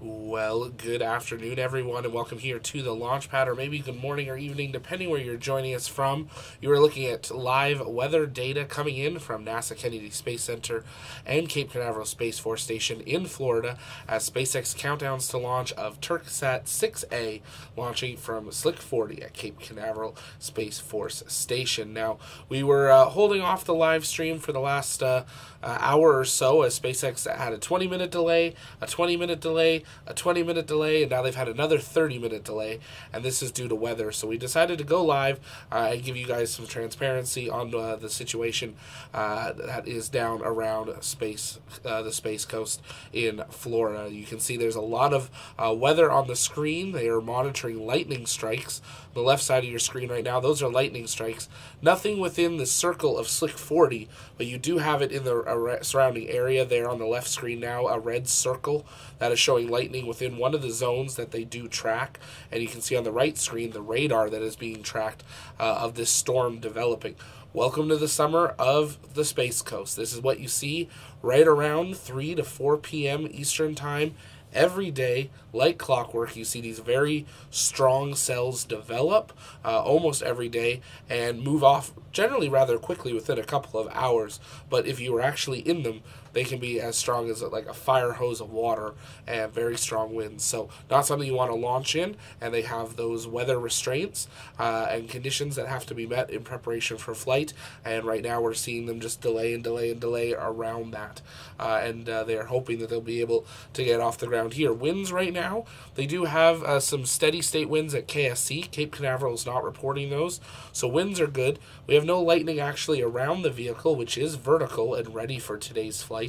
Well, good afternoon, everyone, and welcome here to the launch pad, or maybe good morning or evening, depending where you're joining us from. You are looking at live weather data coming in from NASA Kennedy Space Center and Cape Canaveral Space Force Station in Florida as SpaceX countdowns to launch of TURKSAT 6A, launching from Slick 40 at Cape Canaveral Space Force Station. Now, we were holding off the live stream for the last hour or so as SpaceX had a 20-minute delay, a 20-minute delay, a 20-minute delay, and now they've had another 30-minute delay, and this is due to weather. So we decided to go live and give you guys some transparency on the situation that is down around the Space Coast in Florida. You can see there's a lot of weather on the screen. They are monitoring lightning strikes. The left side of your screen right now, those are lightning strikes. Nothing within the circle of Slick 40, but you do have it in the surrounding area there on the left screen now, a red circle that is showing lightning within one of the zones that they do track. And you can see on the right screen the radar that is being tracked of this storm developing. Welcome to the summer of the Space Coast. This is what you see right around 3 to 4 p.m. Eastern Time. Every day, like clockwork, you see these very strong cells develop almost every day and move off generally rather quickly within a couple of hours. But if you are actually in them, they can be as strong as like a fire hose of water and very strong winds. So not something you want to launch in, and they have those weather restraints and conditions that have to be met in preparation for flight. And right now we're seeing them just delay and delay and delay around that. And they are hoping that they'll be able to get off the ground here. Winds right now, they do have some steady state winds at KSC. Cape Canaveral is not reporting those. So winds are good. We have no lightning actually around the vehicle, which is vertical and ready for today's flight.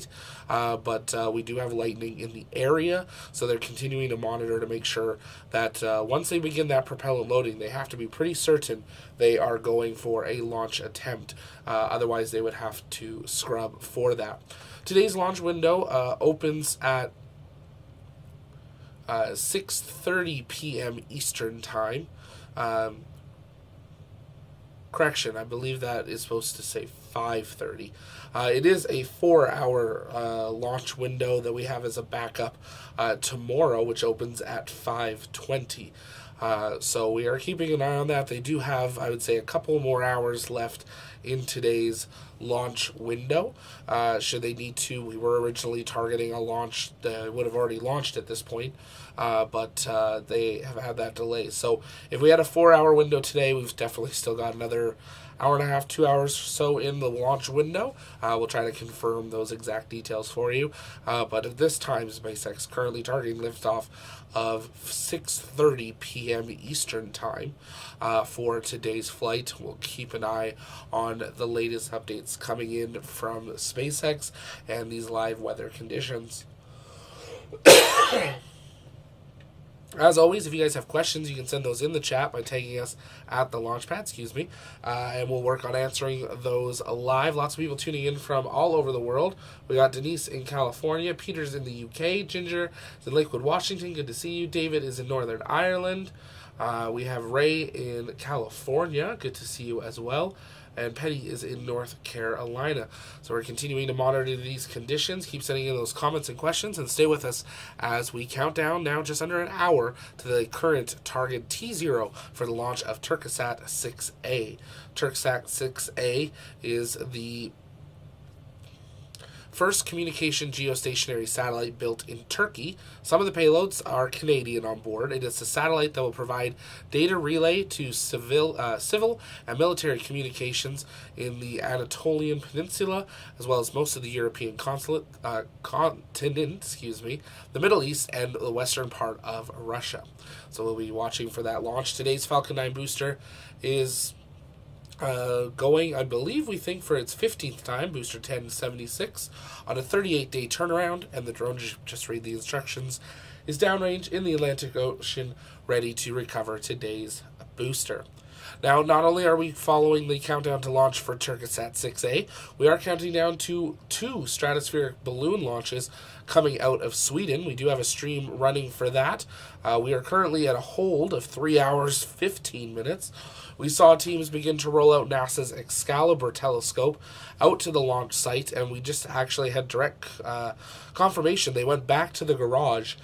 But we do have lightning in the area, so they're continuing to monitor to make sure that once they begin that propellant loading, they have to be pretty certain they are going for a launch attempt. Otherwise, they would have to scrub for that. Today's launch window opens at 6:30 p.m. Eastern Time. Correction, I believe that is supposed to say 5:30. It is a 4-hour launch window that we have as a backup tomorrow, which opens at 5:20. So we are keeping an eye on that. They do have, I would say, a couple more hours left in today's launch window. Should they need to, we were originally targeting a launch that would have already launched at this point, but they have had that delay. So if we had a 4-hour window today, we've definitely still got another hour and a half, 2 hours or so in the launch window. We'll try to confirm those exact details for you. But at this time, SpaceX currently targeting liftoff of 6:30 p.m. Eastern Time for today's flight. We'll keep an eye on the latest updates coming in from SpaceX and these live weather conditions. As always, if you guys have questions, you can send those in the chat by tagging us at the Launchpad, and we'll work on answering those live. Lots of people tuning in from all over the world. We got Denise in California, Peter's in the UK, Ginger is in Lakewood, Washington. Good to see you. David is in Northern Ireland. We have Ray in California. Good to see you as well. And Penny is in North Carolina. So we're continuing to monitor these conditions. Keep sending in those comments and questions, and stay with us as we count down now just under an hour to the current target T0 for the launch of TURKSAT 6A. TURKSAT 6A is the first communication geostationary satellite built in Turkey. Some of the payloads are Canadian on board. It is a satellite that will provide data relay to civil and military communications in the Anatolian peninsula, as well as most of the European continent, the Middle East, and the western part of Russia. So we'll be watching for that launch. Today's Falcon 9 booster is going, I believe, we think for its 15th time, booster 1076, on a 38-day turnaround, and the drone, just read the instructions, is downrange in the Atlantic Ocean, ready to recover today's booster. Now, not only are we following the countdown to launch for TURKSAT 6A, we are counting down to 2 stratospheric balloon launches coming out of Sweden. We do have a stream running for that. We are currently at a hold of 3 hours, 15 minutes. we saw teams begin to roll out NASA's Excalibur telescope out to the launch site, and we just actually had direct confirmation. They went back to the garage.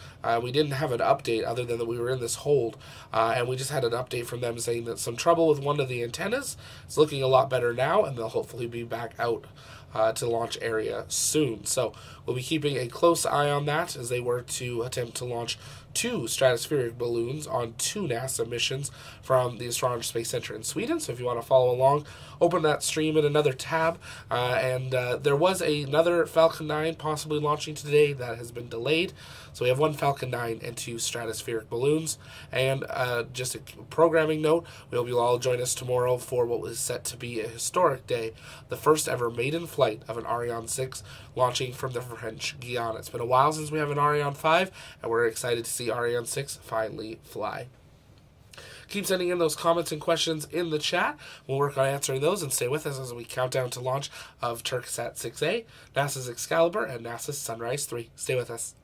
We didn't have an update other than that we were in this hold, and we just had an update from them saying that some trouble with one of the antennas. It's looking a lot better now, and they'll hopefully be back out to the launch area soon. So we'll be keeping a close eye on that, as they were to attempt to launch 2 stratospheric balloons on 2 NASA missions from the Astronomer Space Center in Sweden. So if you want to follow along, open that stream in another tab. And there was another Falcon 9 possibly launching today that has been delayed. So we have 1 Falcon 9 and 2 stratospheric balloons. And just a programming note, we hope you'll all join us tomorrow for what was set to be a historic day, the first ever maiden flight of an Ariane 6 launching from the French Guiana. It's been a while since we have an Ariane 5, and we're excited to see Ariane 6 finally fly. Keep sending in those comments and questions in the chat. We'll work on answering those, and stay with us as we count down to launch of TurkSat 6A, NASA's Excalibur, and NASA's Sunrise 3. Stay with us.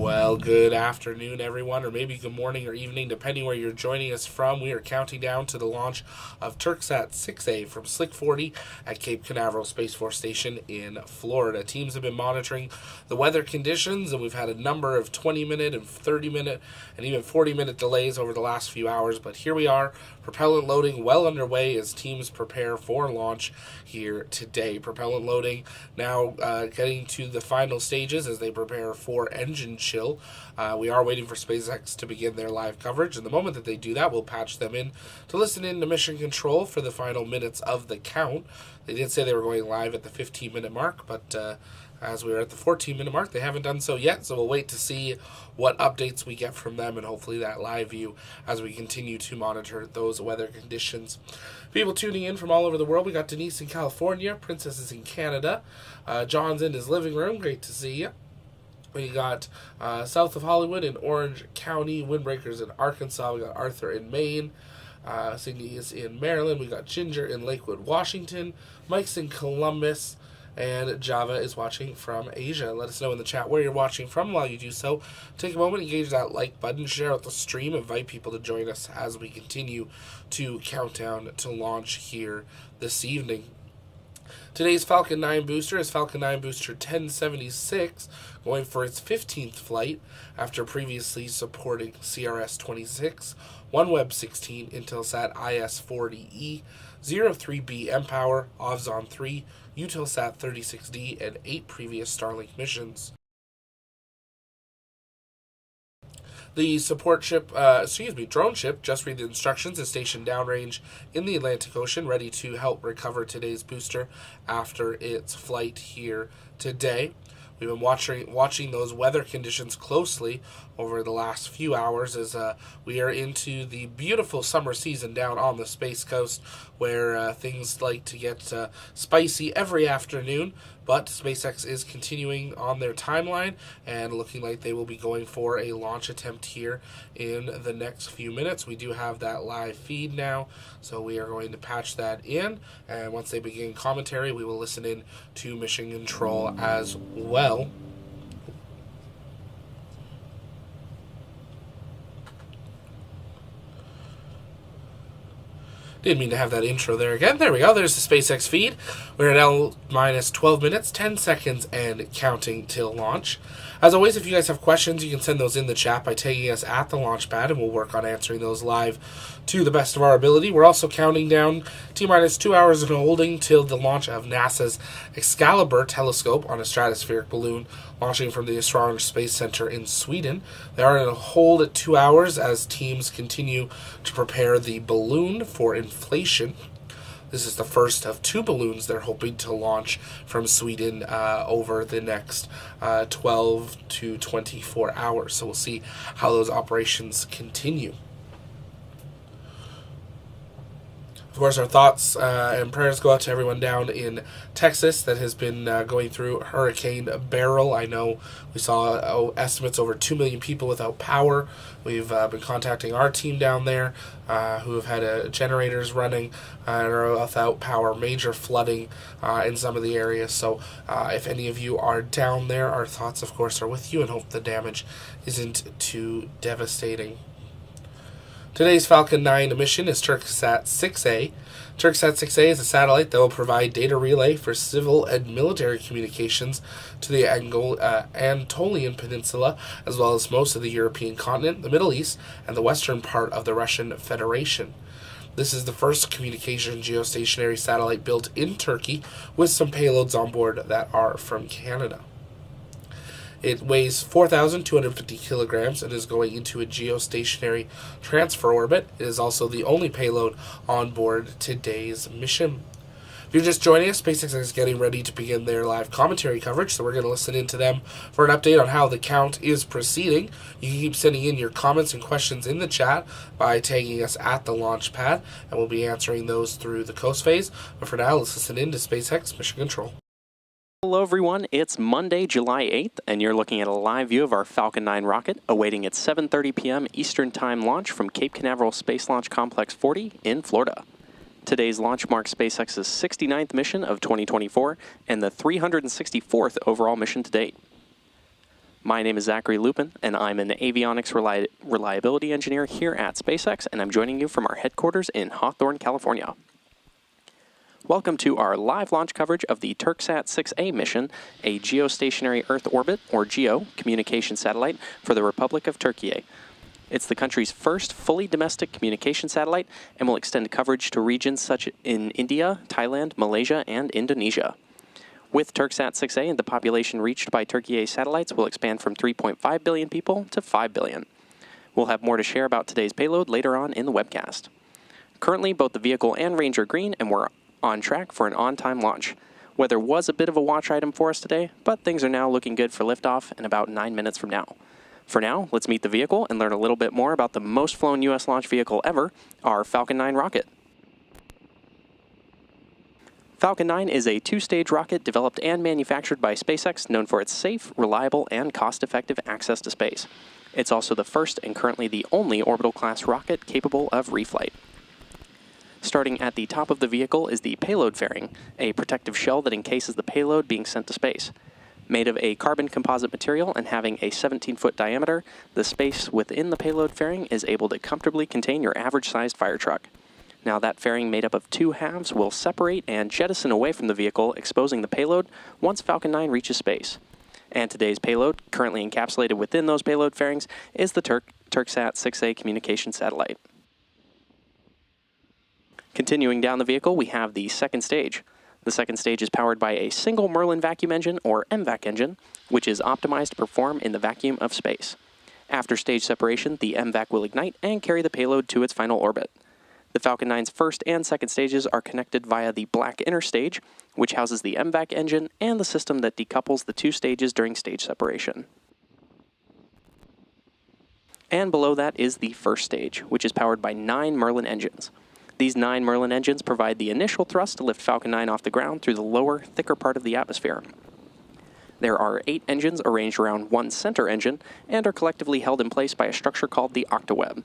Well, good afternoon, everyone, or maybe good morning or evening, depending where you're joining us from. We are counting down to the launch of TURKSAT 6A from Slick 40 at Cape Canaveral Space Force Station in Florida. Teams have been monitoring the weather conditions, and we've had a number of 20-minute and 30-minute and even 40-minute delays over the last few hours. But here we are, propellant loading well underway as teams prepare for launch here today. Propellant loading now getting to the final stages as they prepare for engine chill. We are waiting for SpaceX to begin their live coverage, and the moment that they do that, we'll patch them in to listen in to mission control for the final minutes of the count. They did say they were going live at the 15-minute mark, but as we are at the 14-minute mark, they haven't done so yet, so we'll wait to see what updates we get from them and hopefully that live view as we continue to monitor those weather conditions. People tuning in from all over the world. We got Denise in California, Princess is in Canada, John's in his living room, great to see you. We got south of Hollywood in Orange County, Windbreakers in Arkansas, we got Arthur in Maine, Sydney is in Maryland, we got Ginger in Lakewood, Washington, Mike's in Columbus, and Java is watching from Asia. Let us know in the chat where you're watching from. While you do so, take a moment, engage that like button, share out the stream, invite people to join us as we continue to count down to launch here this evening. Today's Falcon 9 booster is Falcon 9 booster 1076, going for its 15th flight after previously supporting CRS-26, OneWeb 16, Intelsat IS-40E, 03B mPOWER, Ovzon 3, Eutelsat 36D, and 8 previous Starlink missions. The support ship, drone ship, just read the instructions, is stationed downrange in the Atlantic Ocean, ready to help recover today's booster after its flight here today. We've been watching those weather conditions closely over the last few hours as we are into the beautiful summer season down on the Space Coast, where things like to get spicy every afternoon. But SpaceX is continuing on their timeline and looking like they will be going for a launch attempt here in the next few minutes. We do have that live feed now, so we are going to patch that in. And once they begin commentary, we will listen in to mission control as well. Didn't mean to have that intro there again. There we go. There's the SpaceX feed. We're at L minus 12 minutes, 10 seconds, and counting till launch. As always, if you guys have questions, you can send those in the chat by tagging us at the launch pad, and we'll work on answering those live to the best of our ability. We're also counting down T-minus 2 hours and holding till the launch of NASA's Excalibur telescope on a stratospheric balloon launching from the Astronomer Space Center in Sweden. They are in a hold at 2 hours as teams continue to prepare the balloon for inflation. This is the first of 2 balloons they're hoping to launch from Sweden over the next 12 to 24 hours. So we'll see how those operations continue. Of course, our thoughts and prayers go out to everyone down in Texas that has been going through Hurricane Beryl. I know we saw estimates over 2 million people without power. We've been contacting our team down there who have had generators running and are without power, major flooding in some of the areas. So if any of you are down there, our thoughts, of course, are with you and hope the damage isn't too devastating. Today's Falcon 9 mission is TURKSAT 6A. TURKSAT 6A is a satellite that will provide data relay for civil and military communications to the Anatolian peninsula, as well as most of the European continent, the Middle East, and the western part of the Russian Federation. This is the first communication geostationary satellite built in Turkey, with some payloads on board that are from Canada. It weighs 4,250 kilograms and is going into a geostationary transfer orbit. It is also the only payload on board today's mission. If you're just joining us, SpaceX is getting ready to begin their live commentary coverage, so we're going to listen in to them for an update on how the count is proceeding. You can keep sending in your comments and questions in the chat by tagging us at the launch pad, and we'll be answering those through the coast phase. But for now, let's listen in to SpaceX Mission Control. Hello everyone, it's Monday, July 8th, and you're looking at a live view of our Falcon 9 rocket awaiting its 7:30 p.m. Eastern Time launch from Cape Canaveral Space Launch Complex 40 in Florida. Today's launch marks SpaceX's 69th mission of 2024 and the 364th overall mission to date. My name is Zachary Lupin, and I'm an avionics reliability engineer here at SpaceX, and I'm joining you from our headquarters in Hawthorne, California. Welcome to our live launch coverage of the TURKSAT 6A mission, a geostationary Earth orbit, or GEO, communication satellite for the Republic of Turkey. It's the country's first fully domestic communication satellite and will extend coverage to regions such in India, Thailand, Malaysia, and Indonesia. With TURKSAT 6A, the population reached by Turkey satellites will expand from 3.5 billion people to 5 billion. We'll have more to share about today's payload later on in the webcast. Currently, both the vehicle and range are green, and we're on track for an on-time launch. Weather was a bit of a watch item for us today, but things are now looking good for liftoff in about 9 minutes from now. For now, let's meet the vehicle and learn a little bit more about the most flown U.S. launch vehicle ever, our Falcon 9 rocket. Falcon 9 is a two-stage rocket developed and manufactured by SpaceX, known for its safe, reliable, and cost-effective access to space. It's also the first and currently the only orbital-class rocket capable of reflight. Starting at the top of the vehicle is the payload fairing, a protective shell that encases the payload being sent to space. Made of a carbon composite material and having a 17-foot diameter, the space within the payload fairing is able to comfortably contain your average-sized fire truck. Now, that fairing made up of two halves will separate and jettison away from the vehicle, exposing the payload once Falcon 9 reaches space. And today's payload, currently encapsulated within those payload fairings, is the TURKSAT 6A communication satellite. Continuing down the vehicle, we have the second stage. The second stage is powered by a single Merlin vacuum engine, or MVAC engine, which is optimized to perform in the vacuum of space. After stage separation, the MVAC will ignite and carry the payload to its final orbit. The Falcon 9's first and second stages are connected via the black inner stage, which houses the MVAC engine and the system that decouples the two stages during stage separation. And below that is the first stage, which is powered by 9 Merlin engines. These 9 Merlin engines provide the initial thrust to lift Falcon 9 off the ground through the lower, thicker part of the atmosphere. There are 8 engines arranged around one center engine and are collectively held in place by a structure called the octaweb.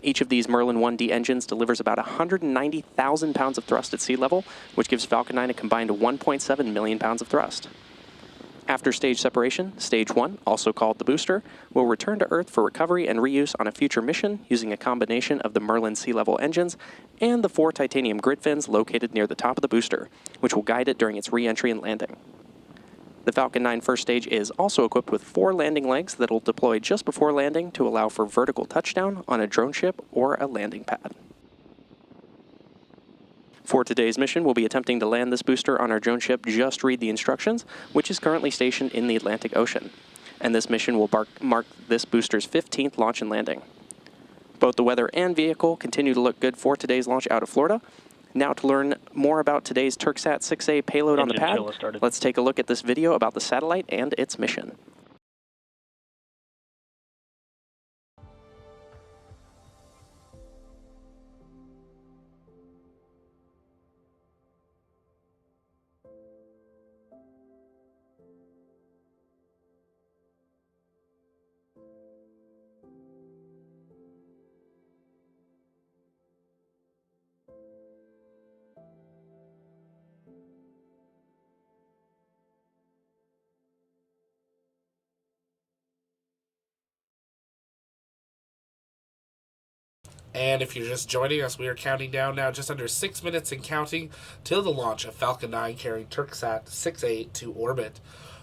Each of these Merlin 1D engines delivers about 190,000 pounds of thrust at sea level, which gives Falcon 9 a combined 1.7 million pounds of thrust. After stage separation, Stage 1, also called the booster, will return to Earth for recovery and reuse on a future mission using a combination of the Merlin sea-level engines and the 4 titanium grid fins located near the top of the booster, which will guide it during its re-entry and landing. The Falcon 9 first stage is also equipped with 4 landing legs that will deploy just before landing to allow for vertical touchdown on a drone ship or a landing pad. For today's mission, we'll be attempting to land this booster on our drone ship Just Read the Instructions, which is currently stationed in the Atlantic Ocean. And this mission will mark this booster's 15th launch and landing. Both the weather and vehicle continue to look good for today's launch out of Florida. Now, to learn more about today's TURKSAT 6A payload on the pad, let's take a look at this video about the satellite and its mission. And if you're just joining us, we are counting down now just under 6 minutes and counting till the launch of Falcon 9 carrying TURKSAT 6A to orbit.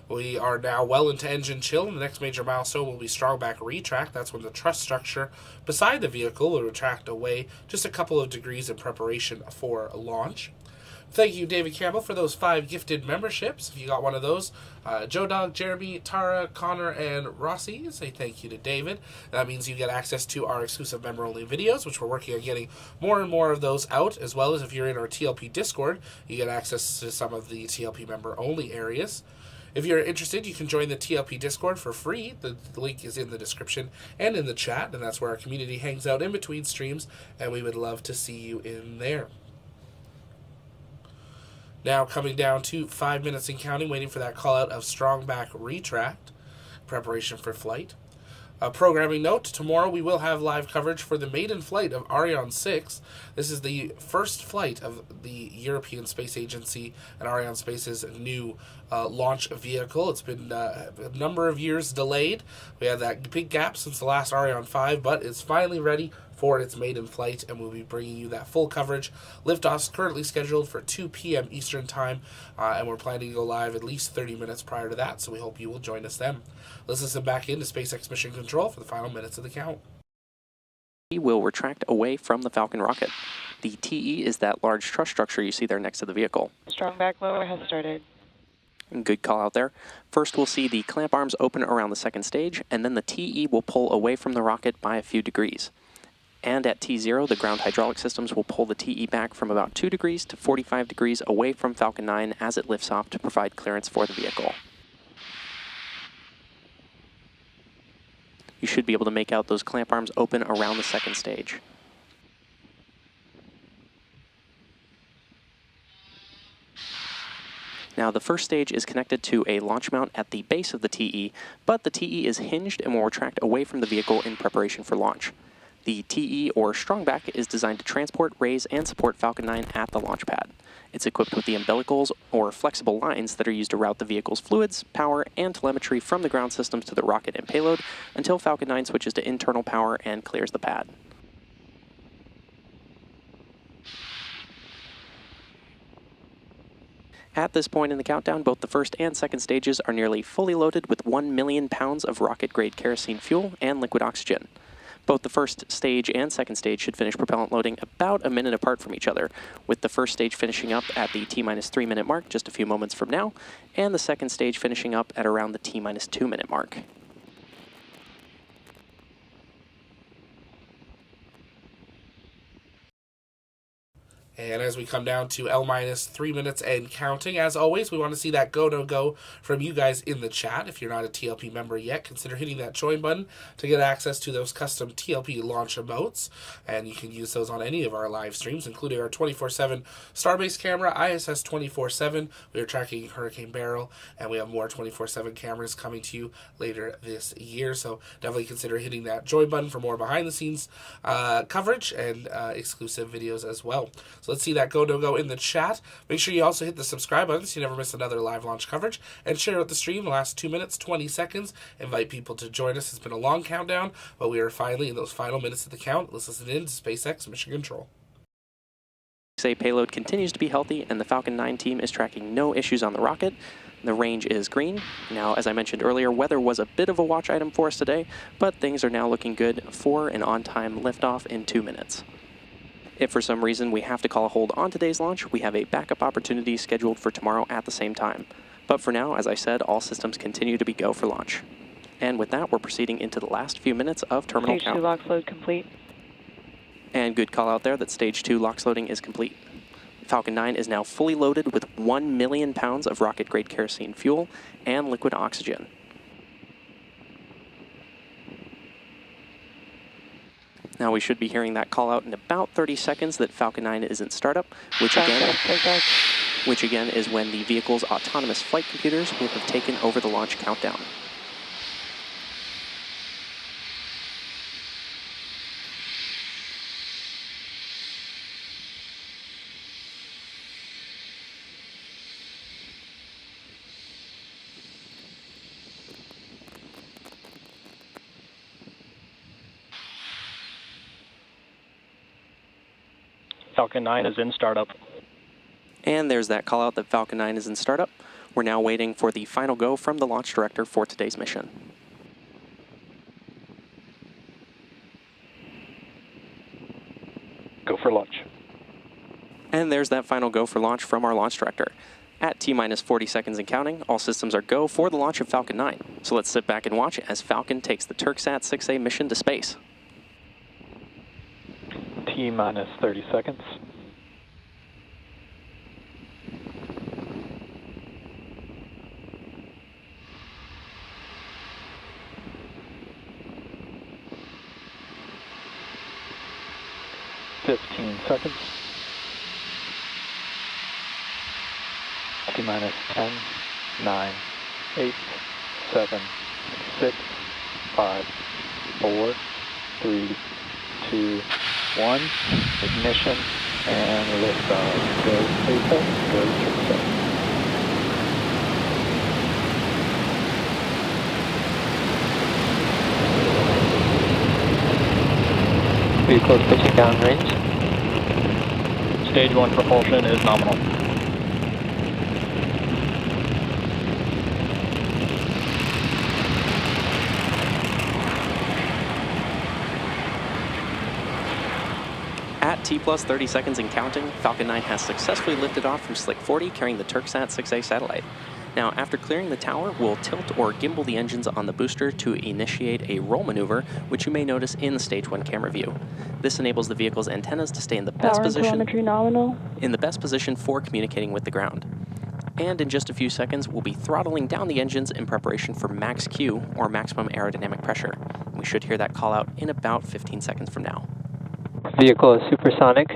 We are now well into engine chill, and the next major milestone will be strong back retract. That's when the truss structure beside the vehicle will retract away just a couple of degrees in preparation for launch. Thank you, David Campbell, for those 5 gifted memberships. If you got one of those, Joe Dog, Jeremy, Tara, Connor, and Rossi, say thank you to David. That means you get access to our exclusive member-only videos, which we're working on getting more and more of those out, as well as if you're in our TLP Discord, you get access to some of the TLP member-only areas. If you're interested, you can join the TLP Discord for free. The link is in the description and in the chat, and that's where our community hangs out in between streams, and we would love to see you in there. Now coming down to 5 minutes and counting, waiting for that call out of strong back retract, preparation for flight. A programming note, tomorrow we will have live coverage for the maiden flight of Ariane 6. This is the first flight of the European Space Agency and Ariane Space's new launch vehicle. It's been a number of years delayed. We had that big gap since the last Ariane 5, but it's finally ready for its maiden flight, and we'll be bringing you that full coverage. Liftoff's currently scheduled for 2 p.m. Eastern Time, and we're planning to go live at least 30 minutes prior to that, so we hope you will join us then. Let's listen back into SpaceX Mission Control for the final minutes of the count. Will retract away from the Falcon rocket. The TE is that large truss structure you see there next to the vehicle. Strong back lower has started. Good call out there. First, we'll see the clamp arms open around the second stage, and then the TE will pull away from the rocket by a few degrees. And at T0, the ground hydraulic systems will pull the TE back from about 2 degrees to 45 degrees away from Falcon 9 as it lifts off to provide clearance for the vehicle. You should be able to make out those clamp arms open around the second stage. Now, the first stage is connected to a launch mount at the base of the TE, but the TE is hinged and will retract away from the vehicle in preparation for launch. The TE, or strongback, is designed to transport, raise, and support Falcon 9 at the launch pad. It's equipped with the umbilicals, or flexible lines, that are used to route the vehicle's fluids, power, and telemetry from the ground systems to the rocket and payload until Falcon 9 switches to internal power and clears the pad. At this point in the countdown, both the first and second stages are nearly fully loaded with 1 million pounds of rocket-grade kerosene fuel and liquid oxygen. Both the first stage and second stage should finish propellant loading about a minute apart from each other, with the first stage finishing up at the T-3 minute mark just a few moments from now, and the second stage finishing up at around the T-2 minute mark. And as we come down to L-3 minutes and counting, as always, we want to see that go, no go from you guys in the chat. If you're not a TLP member yet, consider hitting that join button to get access to those custom TLP launch emotes. And you can use those on any of our live streams, including our 24/7 Starbase camera, ISS 24/7. We are tracking Hurricane Beryl, and we have more 24/7 cameras coming to you later this year. So definitely consider hitting that join button for more behind-the-scenes coverage and exclusive videos as well. So let's see that go, no go in the chat. Make sure you also hit the subscribe button so you never miss another live launch coverage. And share out the stream the last 2 minutes, 20 seconds. Invite people to join us. It's been a long countdown, but we are finally in those final minutes of the count. Let's listen in to SpaceX Mission Control. Say payload continues to be healthy, and the Falcon 9 team is tracking no issues on the rocket. The range is green. Now, as I mentioned earlier, weather was a bit of a watch item for us today, but things are now looking good for an on-time liftoff in 2 minutes. If for some reason we have to call a hold on today's launch, we have a backup opportunity scheduled for tomorrow at the same time. But for now, as I said, all systems continue to be go for launch. And with that, we're proceeding into the last few minutes of terminal Stage count. 2 LOX load complete. And good call out there that Stage 2 LOX loading is complete. Falcon 9 is now fully loaded with 1 million pounds of rocket-grade kerosene fuel and liquid oxygen. Now we should be hearing that call out in about 30 seconds that Falcon 9 is in startup, which again is when the vehicle's autonomous flight computers will have taken over the launch countdown. Falcon 9 is in startup. And there's that call out that Falcon 9 is in startup. We're now waiting for the final go from the launch director for today's mission. Go for launch. And there's that final go for launch from our launch director. At T-minus 40 seconds and counting, all systems are go for the launch of Falcon 9. So let's sit back and watch as Falcon takes the TurkSat 6A mission to space. T-minus 30 seconds. Seconds. T-minus 10, 9, 8, 7, 6, 5, 4, 3, 2, 1. Ignition and liftoff. Go SpaceX, go Türksat. Vehicle is pitching downrange. Stage 1 propulsion is nominal. At T plus 30 seconds and counting, Falcon 9 has successfully lifted off from Slick 40 carrying the Türksat 6A satellite. Now, after clearing the tower, we'll tilt or gimbal the engines on the booster to initiate a roll maneuver, which you may notice in the Stage 1 camera view. This enables the vehicle's antennas to stay in the best position for communicating with the ground. And in just a few seconds, we'll be throttling down the engines in preparation for max Q, or maximum aerodynamic pressure. We should hear that call out in about 15 seconds from now. Vehicle is supersonic.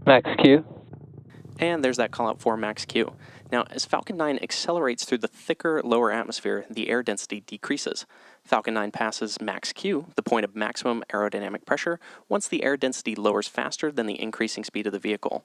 Max Q. And there's that call out for max Q. Now, as Falcon 9 accelerates through the thicker lower atmosphere, the air density decreases. Falcon 9 passes max Q, the point of maximum aerodynamic pressure, once the air density lowers faster than the increasing speed of the vehicle.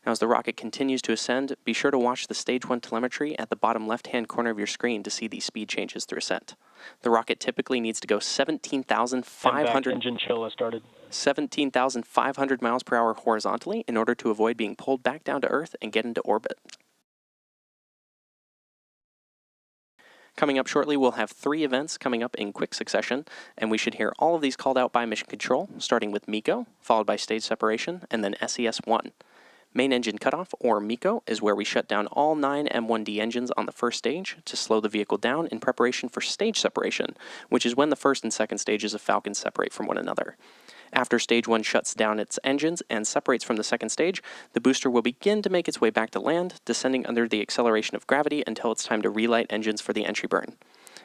Now, as the rocket continues to ascend, be sure to watch the Stage 1 telemetry at the bottom left-hand corner of your screen to see the speed changes through ascent. The rocket typically needs to go 17,500 engine chill has started. 17,500 miles per hour horizontally in order to avoid being pulled back down to Earth and get into orbit. Coming up shortly, we'll have 3 events coming up in quick succession, and we should hear all of these called out by Mission Control, starting with MECO, followed by stage separation, and then SES-1. Main engine cutoff, or MECO, is where we shut down all 9 M1D engines on the first stage to slow the vehicle down in preparation for stage separation, which is when the first and second stages of Falcon separate from one another. After Stage 1 shuts down its engines and separates from the second stage, the booster will begin to make its way back to land, descending under the acceleration of gravity until it's time to relight engines for the entry burn.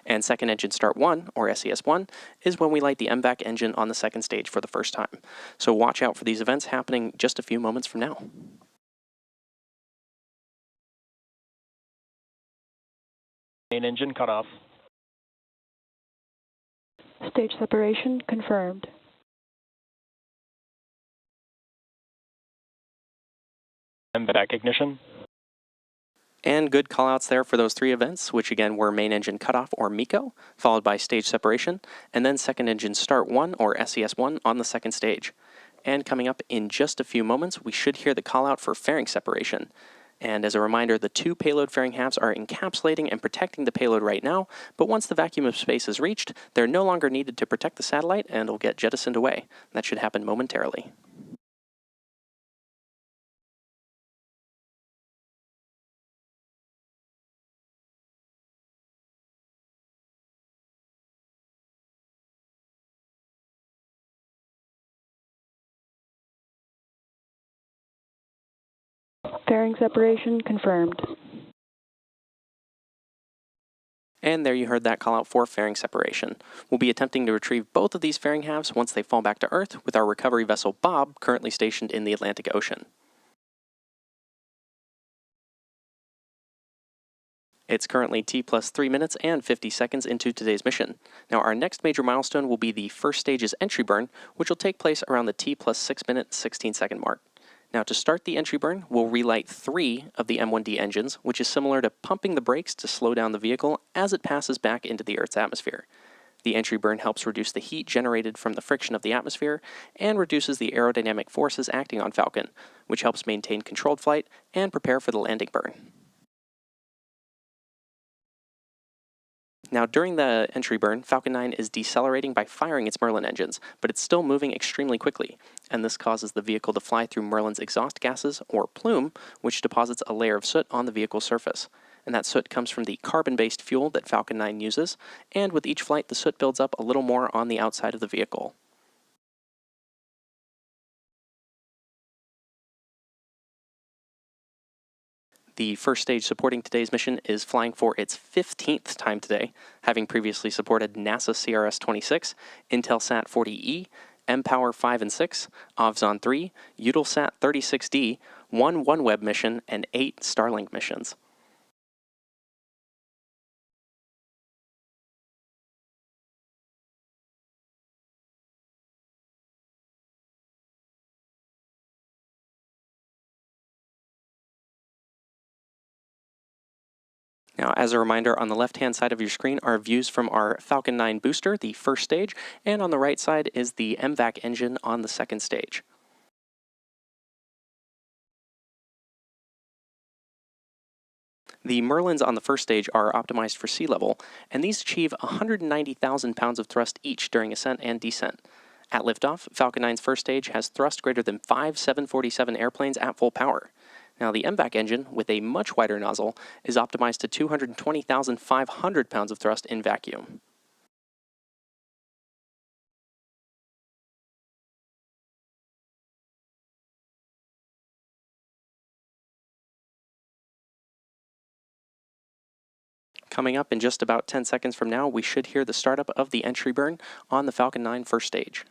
And second engine start 1, or SES-1, is when we light the MVAC engine on the second stage for the first time. So watch out for these events happening just a few moments from now. Main engine cutoff. Stage separation confirmed. MVAC ignition. And good callouts there for those 3 events, which again were main engine cutoff, or MECO, followed by stage separation, and then second engine start 1, or SES-1, on the second stage. And coming up in just a few moments, we should hear the callout for fairing separation. And as a reminder, the 2 payload fairing halves are encapsulating and protecting the payload right now, but once the vacuum of space is reached, they're no longer needed to protect the satellite and will get jettisoned away. That should happen momentarily. Fairing separation confirmed. And there you heard that call out for fairing separation. We'll be attempting to retrieve both of these fairing halves once they fall back to Earth with our recovery vessel Bob currently stationed in the Atlantic Ocean. It's currently T plus 3 minutes and 50 seconds into today's mission. Now our next major milestone will be the first stage's entry burn, which will take place around the T plus 6 minute 16 second mark. Now to start the entry burn, we'll relight 3 of the M1D engines, which is similar to pumping the brakes to slow down the vehicle as it passes back into the Earth's atmosphere. The entry burn helps reduce the heat generated from the friction of the atmosphere and reduces the aerodynamic forces acting on Falcon, which helps maintain controlled flight and prepare for the landing burn. Now, during the entry burn, Falcon 9 is decelerating by firing its Merlin engines, but it's still moving extremely quickly, and this causes the vehicle to fly through Merlin's exhaust gases, or plume, which deposits a layer of soot on the vehicle's surface. And that soot comes from the carbon-based fuel that Falcon 9 uses, and with each flight, the soot builds up a little more on the outside of the vehicle. The first stage supporting today's mission is flying for its 15th time today, having previously supported NASA CRS-26, Intelsat 40E, mPOWER 5 and 6, Ovzon 3, Eutelsat 36D, 1 OneWeb mission, and 8 Starlink missions. Now, as a reminder, on the left-hand side of your screen are views from our Falcon 9 booster, the first stage, and on the right side is the MVAC engine on the second stage. The Merlins on the first stage are optimized for sea level, and these achieve 190,000 pounds of thrust each during ascent and descent. At liftoff, Falcon 9's first stage has thrust greater than 5 747 airplanes at full power. Now, the MVAC engine, with a much wider nozzle, is optimized to 220,500 pounds of thrust in vacuum. Coming up in just about 10 seconds from now, we should hear the startup of the entry burn on the Falcon 9 first stage.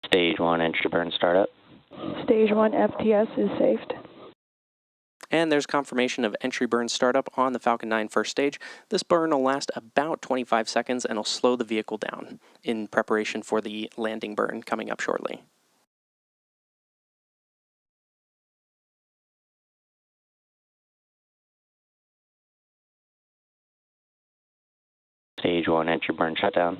Stage 1 entry burn startup. Stage 1 FTS is saved. And there's confirmation of entry burn startup on the Falcon 9 first stage. This burn will last about 25 seconds and will slow the vehicle down in preparation for the landing burn coming up shortly. Stage 1 entry burn shutdown.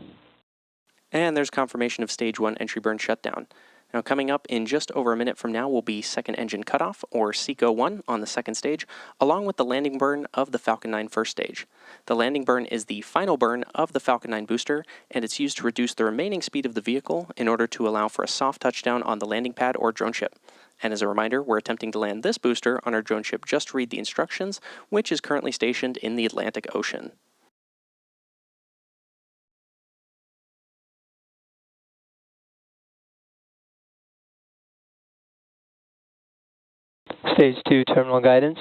And there's confirmation of Stage 1 entry burn shutdown. Now, coming up in just over a minute from now will be second engine cutoff, or SECO 1, on the second stage, along with the landing burn of the Falcon 9 first stage. The landing burn is the final burn of the Falcon 9 booster, and it's used to reduce the remaining speed of the vehicle in order to allow for a soft touchdown on the landing pad or drone ship. And as a reminder, we're attempting to land this booster on our drone ship Just Read the Instructions, which is currently stationed in the Atlantic Ocean. Stage 2 terminal guidance.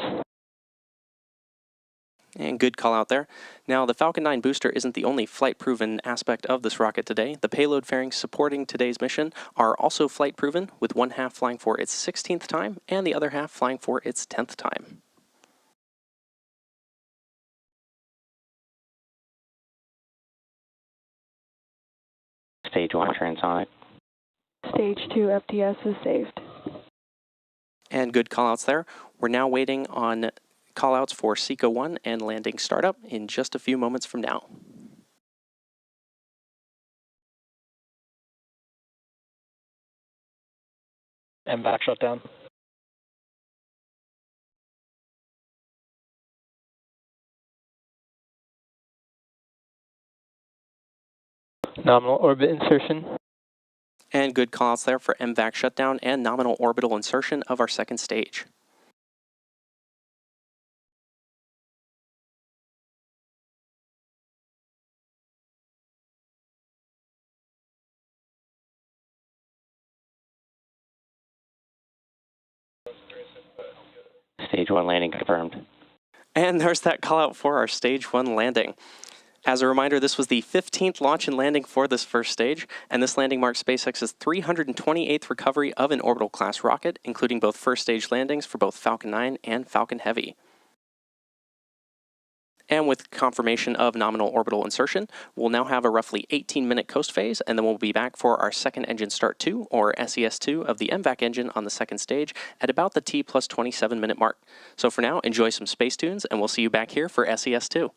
And good call out there. Now, the Falcon 9 booster isn't the only flight-proven aspect of this rocket today. The payload fairings supporting today's mission are also flight-proven, with one half flying for its 16th time and the other half flying for its 10th time. Stage 1 transonic. Stage 2 FTS is saved. And good callouts there. We're now waiting on callouts for SECO 1 and landing startup in just a few moments from now. MVAC shutdown. Nominal orbit insertion. And good callouts there for MVAC shutdown and nominal orbital insertion of our second stage. Stage 1 landing confirmed. And there's that call out for our Stage 1 landing. As a reminder, this was the 15th launch and landing for this first stage, and this landing marks SpaceX's 328th recovery of an orbital class rocket, including both first stage landings for both Falcon 9 and Falcon Heavy. And with confirmation of nominal orbital insertion, we'll now have a roughly 18-minute coast phase, and then we'll be back for our second engine start 2, or SES2, of the MVAC engine on the second stage at about the T plus 27-minute mark. So for now, enjoy some space tunes, and we'll see you back here for SES2.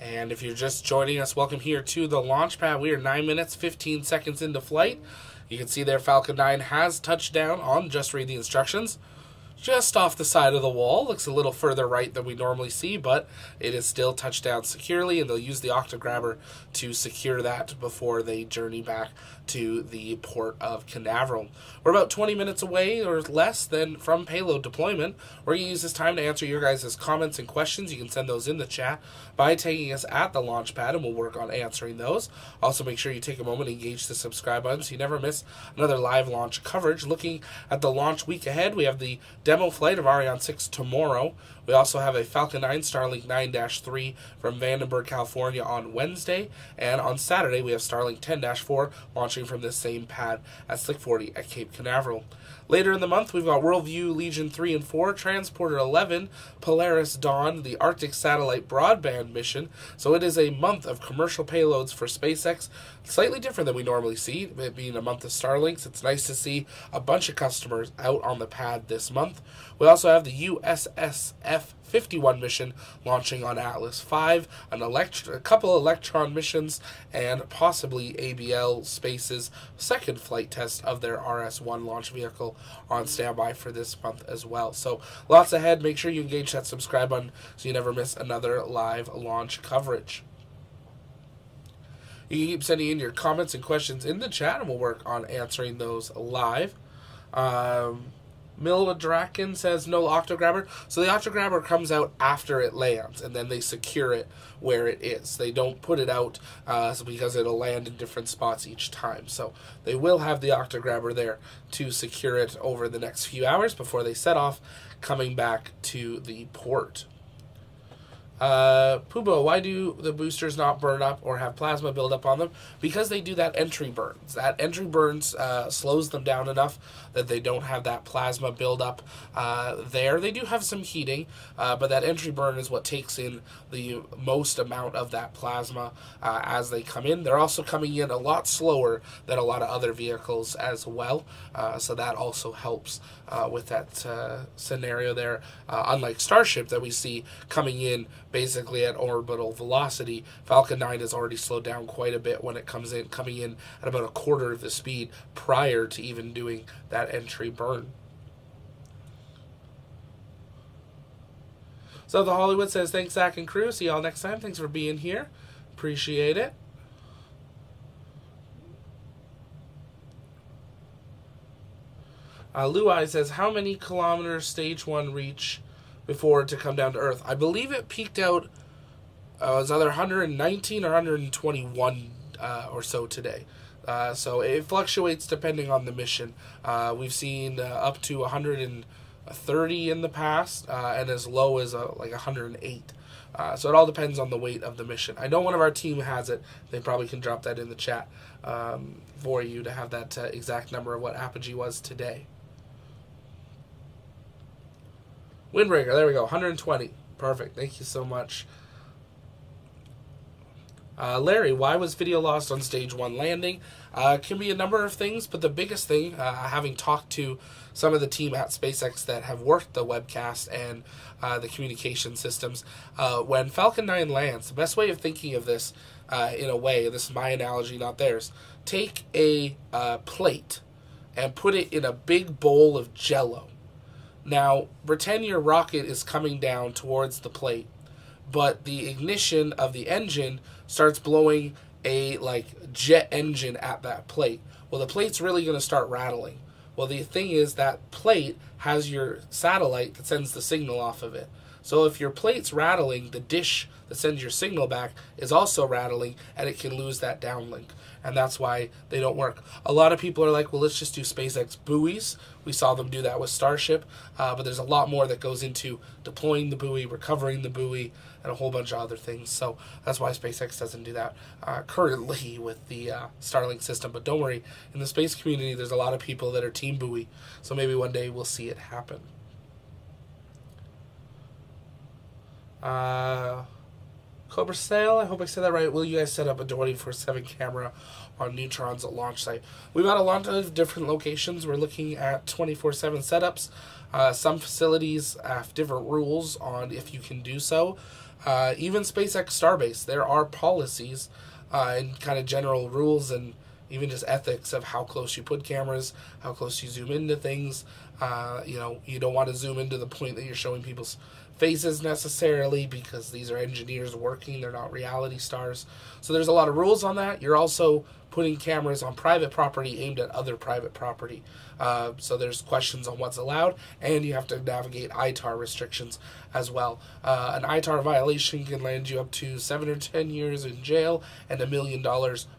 And if you're just joining us, welcome here to the launch pad. We are 9 minutes, 15 seconds into flight. You can see there Falcon 9 has touched down on Just Read the Instructions. Just off the side of the wall. Looks a little further right than we normally see, but it is still touched down securely, and they'll use the octograbber to secure that before they journey back to the port of Canaveral. We're about 20 minutes away or less than from payload deployment. We're going to use this time to answer your guys' comments and questions. You can send those in the chat by tagging us at the launch pad, and we'll work on answering those. Also, make sure you take a moment and engage the subscribe button so you never miss another live launch coverage. Looking at the launch week ahead, we have the demo flight of Ariane 6 tomorrow. We also have a Falcon 9 Starlink 9-3 from Vandenberg, California on Wednesday. And on Saturday, we have Starlink 10-4 launching from this same pad at Slick 40 at Cape Canaveral. Later in the month, we've got Worldview Legion 3 and 4, Transporter 11, Polaris Dawn, the Arctic Satellite Broadband mission. So it is a month of commercial payloads for SpaceX, slightly different than we normally see, it being a month of Starlinks. It's nice to see a bunch of customers out on the pad this month. We also have the USS F-51 mission launching on Atlas V, a couple Electron missions, and possibly ABL Space's second flight test of their RS-1 launch vehicle on standby for this month as well. So lots ahead. Make sure you engage that subscribe button so you never miss another live launch coverage. You can keep sending in your comments and questions in the chat, and we'll work on answering those live. Mildraken says no octograbber. So the octograbber comes out after it lands, and then they secure it where it is. They don't put it out because it'll land in different spots each time. So they will have the octograbber there to secure it over the next few hours before they set off, coming back to the port. Pubo, why do the boosters not burn up or have plasma build up on them? Because they do that entry burns. That entry burns slows them down enough that they don't have that plasma build up there. They do have some heating, but that entry burn is what takes in the most amount of that plasma as they come in. They're also coming in a lot slower than a lot of other vehicles as well, so that also helps with that scenario there. Unlike Starship that we see coming in basically at orbital velocity, Falcon 9 has already slowed down quite a bit when it coming in at about a quarter of the speed prior to even doing that entry burn. So the Hollywood says, thanks, Zach and crew. See y'all next time. Thanks for being here. Appreciate it. Luai says, how many kilometers stage 1 reach before to come down to Earth? I believe it peaked out, it was either 119 or 121 or so today. So it fluctuates depending on the mission. We've seen up to 130 in the past, and as low as like 108. So it all depends on the weight of the mission. I know one of our team has it. They probably can drop that in the chat for you to have that exact number of what apogee was today. Windbreaker, there we go, 120. Perfect, thank you so much. Larry, why was video lost on stage 1 landing? Can be a number of things, but the biggest thing, having talked to some of the team at SpaceX that have worked the webcast and the communication systems, when Falcon 9 lands, the best way of thinking of this, in a way, this is my analogy, not theirs, take a plate and put it in a big bowl of Jell-O. Now, pretend your rocket is coming down towards the plate, but the ignition of the engine starts blowing a jet engine at that plate. Well, the plate's really going to start rattling. Well, the thing is that plate has your satellite that sends the signal off of it. So if your plate's rattling, the dish that sends your signal back is also rattling, and it can lose that downlink. And that's why they don't work. A lot of people are like, well, let's just do SpaceX buoys. We saw them do that with Starship, but there's a lot more that goes into deploying the buoy, recovering the buoy, and a whole bunch of other things. So that's why SpaceX doesn't do that currently with the Starlink system. But don't worry, in the space community, there's a lot of people that are team buoy. So maybe one day we'll see it happen. Cobra Sail, I hope I said that right. Will you guys set up a 24/7 camera on Neutron's launch site? We've got a lot of different locations. We're looking at 24/7 setups. Some facilities have different rules on if you can do so. Even SpaceX Starbase, there are policies and kind of general rules and even just ethics of how close you put cameras, how close you zoom into things. You don't want to zoom into the point that you're showing people's faces necessarily, because these are engineers working, they're not reality stars. So there's a lot of rules on that. You're also putting cameras on private property aimed at other private property. So there's questions on what's allowed, and you have to navigate ITAR restrictions as well. An ITAR violation can land you up to 7 or 10 years in jail and $1 million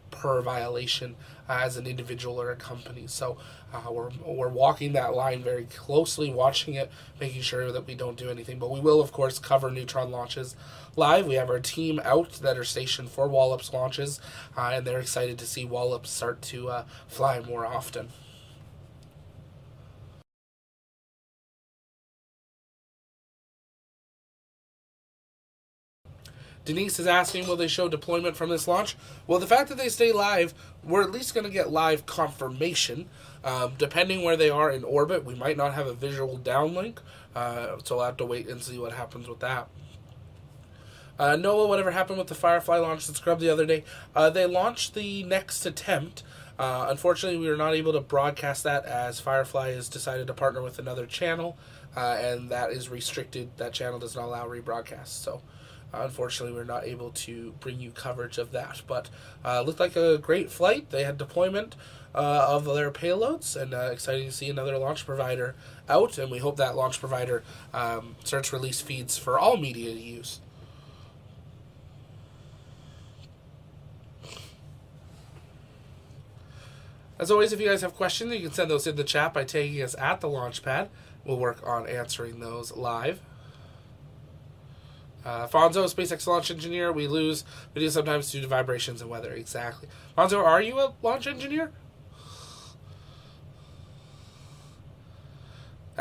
per violation as an individual or a company. So we're walking that line very closely, watching it, making sure that we don't do anything. But we will, of course, cover Neutron launches live. We have our team out that are stationed for Wallops launches, and they're excited to see Wallops start to fly more often. Denise is asking, will they show deployment from this launch? Well, the fact that they stay live, we're at least going to get live confirmation. Depending where they are in orbit, we might not have a visual downlink, so we'll have to wait and see what happens with that. Noah, whatever happened with the Firefly launch and Scrub the other day? They launched the next attempt. Unfortunately, we were not able to broadcast that as Firefly has decided to partner with another channel, and that is restricted. That channel does not allow rebroadcasts, so unfortunately, we're not able to bring you coverage of that. But looked like a great flight. They had deployment of their payloads, and exciting to see another launch provider out. And we hope that launch provider starts to release feeds for all media to use. As always, if you guys have questions, you can send those in the chat by tagging us at the launch pad. We'll work on answering those live. Fonzo, SpaceX launch engineer. We lose video sometimes due to vibrations and weather. Exactly. Fonzo, are you a launch engineer?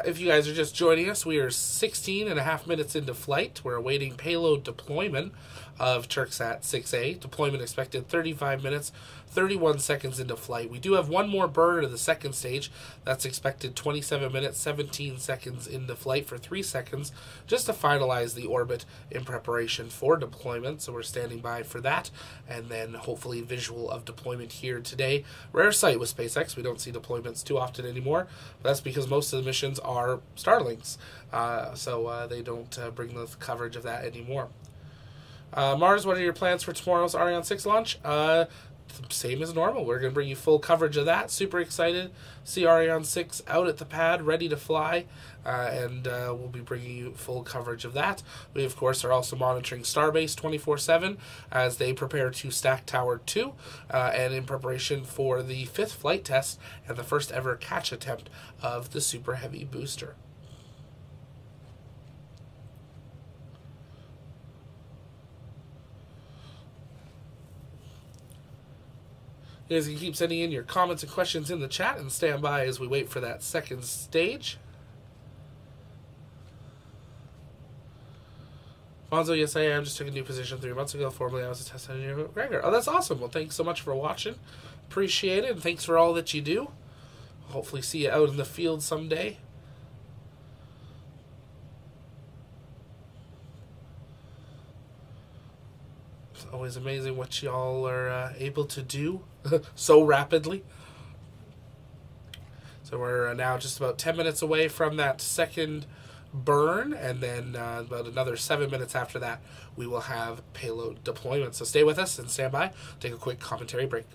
If you guys are just joining us, we are 16 and a half minutes into flight. We're awaiting payload deployment of TURKSAT 6A. Deployment expected 35 minutes, 31 seconds into flight. We do have one more burn of the second stage. That's expected 27 minutes, 17 seconds into flight for 3 seconds, just to finalize the orbit in preparation for deployment. So we're standing by for that, and then hopefully visual of deployment here today. Rare sight with SpaceX. We don't see deployments too often anymore, but that's because most of the missions are Starlinks, so they don't bring the coverage of that anymore. Mars, what are your plans for tomorrow's Ariane 6 launch? Same as normal. We're going to bring you full coverage of that. Super excited. See Ariane 6 out at the pad, ready to fly, and we'll be bringing you full coverage of that. We, of course, are also monitoring Starbase 24/7 as they prepare to stack Tower 2, and in preparation for the 5th flight test and the first ever catch attempt of the Super Heavy booster. You guys can keep sending in your comments and questions in the chat and stand by as we wait for that second stage. Fonzo, yes I am. Just took a new position 3 months ago. Formerly I was a test engineer at Gregor. Oh, that's awesome. Well, thanks so much for watching. Appreciate it, and thanks for all that you do. Hopefully see you out in the field someday. It's always amazing what y'all are able to do so rapidly. So we're now just about 10 minutes away from that second burn, and then about another 7 minutes after that, we will have payload deployment. So stay with us and stand by. Take a quick commentary break.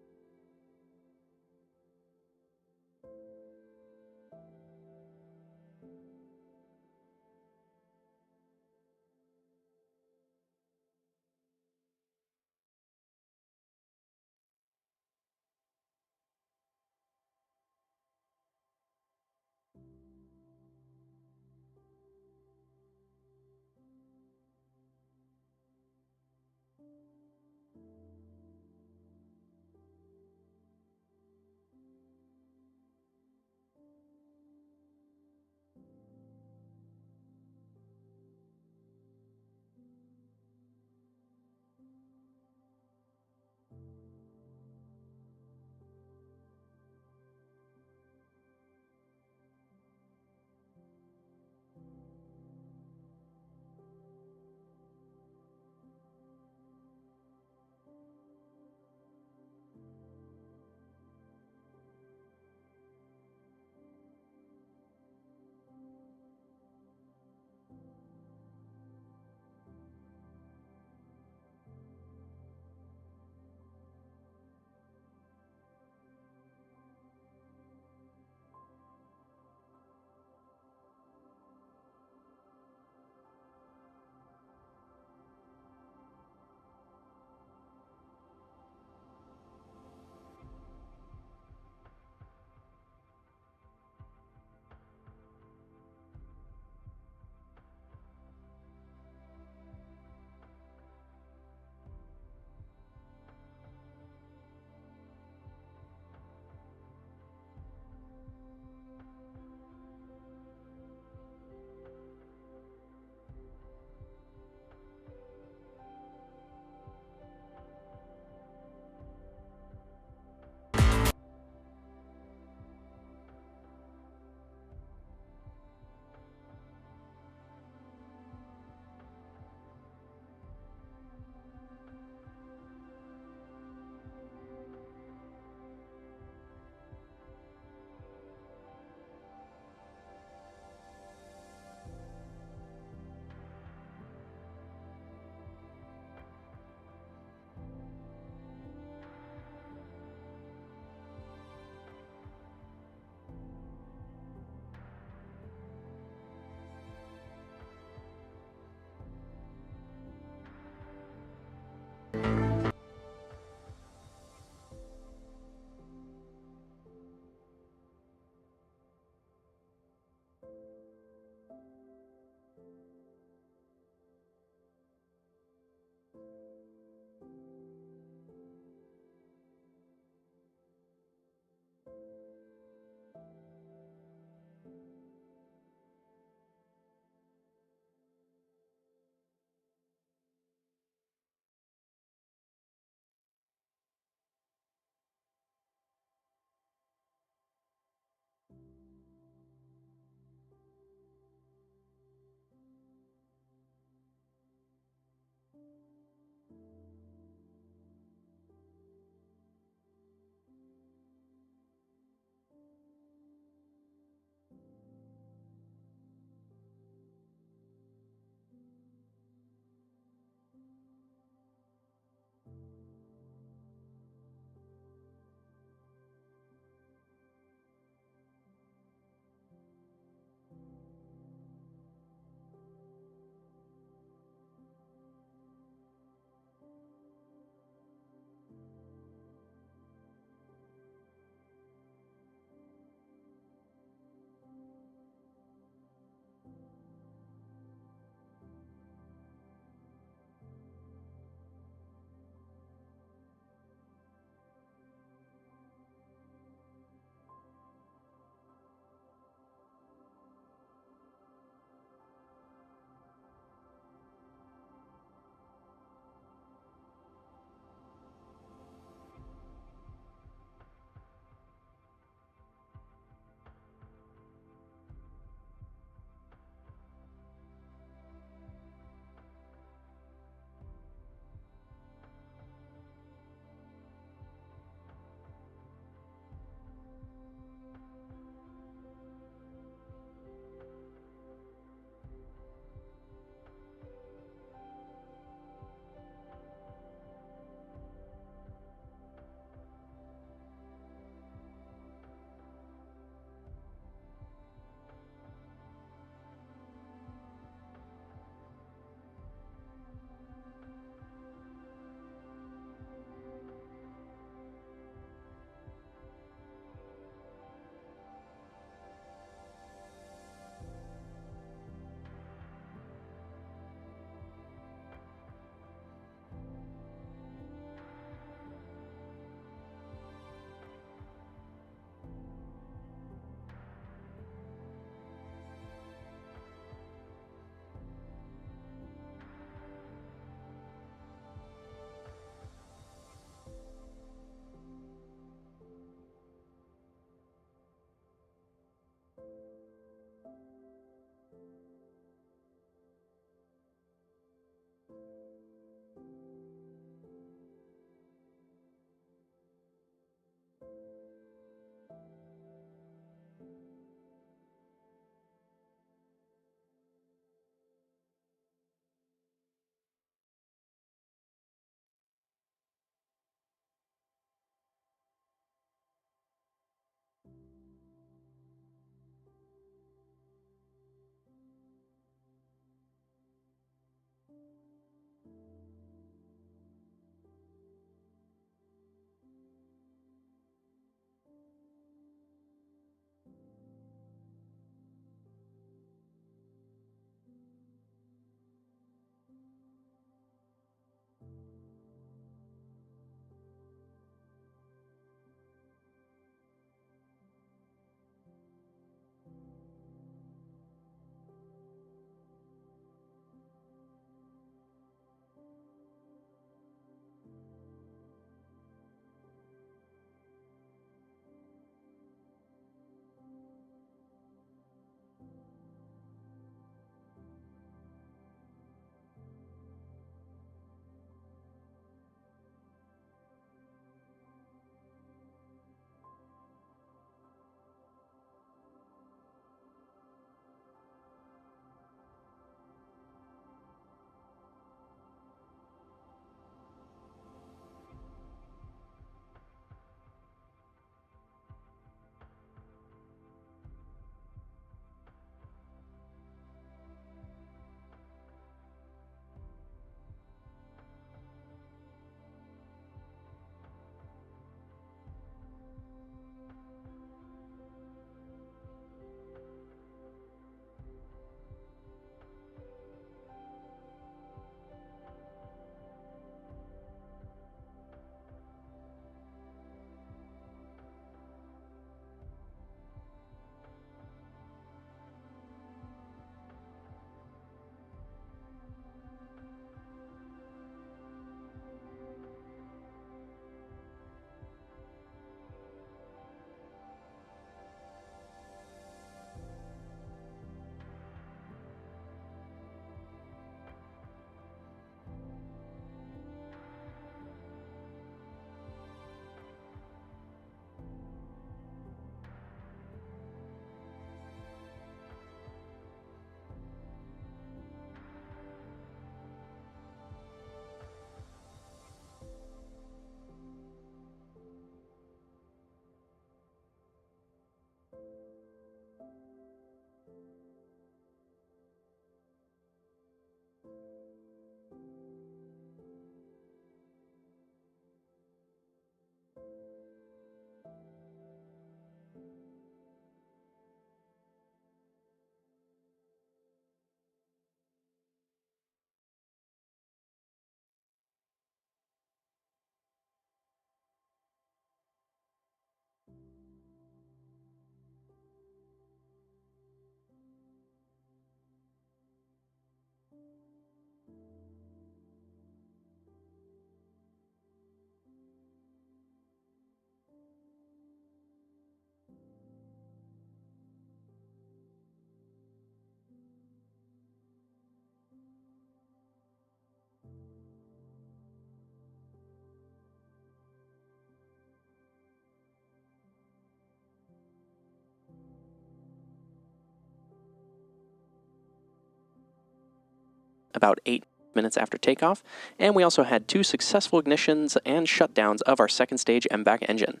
about 8 minutes after takeoff, and we also had 2 successful ignitions and shutdowns of our second stage MVAC engine.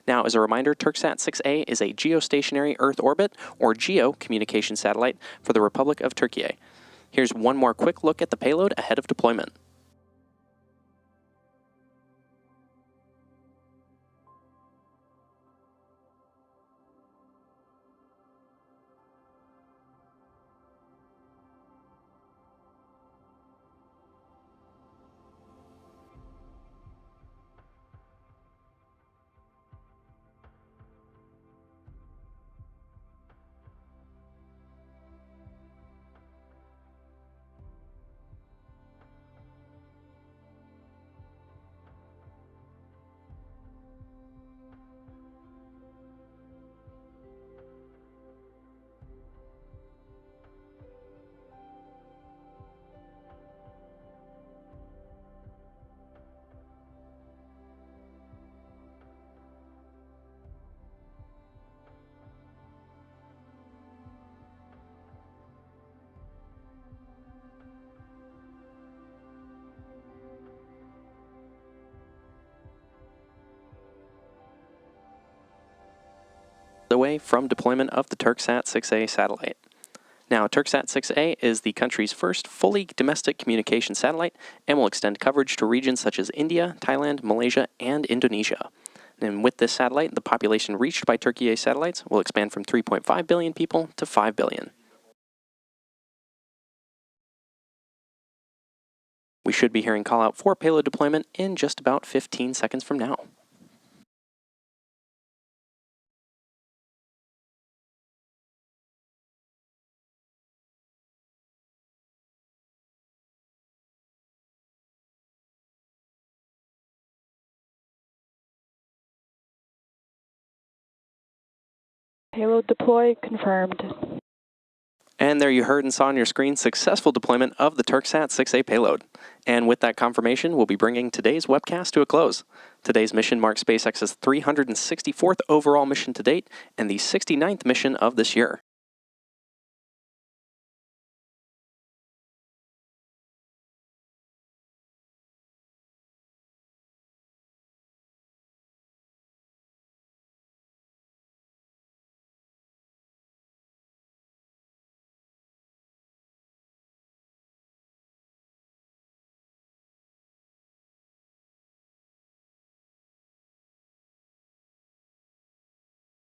Now, as a reminder, TURKSAT 6A is a geostationary Earth orbit, or GEO, communication satellite for the Republic of Turkey. Here's one more quick look at the payload ahead of deployment. Away from deployment of the TURKSAT 6A satellite. Now, TURKSAT 6A is the country's first fully domestic communication satellite and will extend coverage to regions such as India, Thailand, Malaysia, and Indonesia. And with this satellite, the population reached by Turkey satellites will expand from 3.5 billion people to 5 billion. We should be hearing call out for payload deployment in just about 15 seconds from now. Payload deploy confirmed. And there you heard and saw on your screen successful deployment of the TURKSAT 6A payload. And with that confirmation, we'll be bringing today's webcast to a close. Today's mission marks SpaceX's 364th overall mission to date and the 69th mission of this year.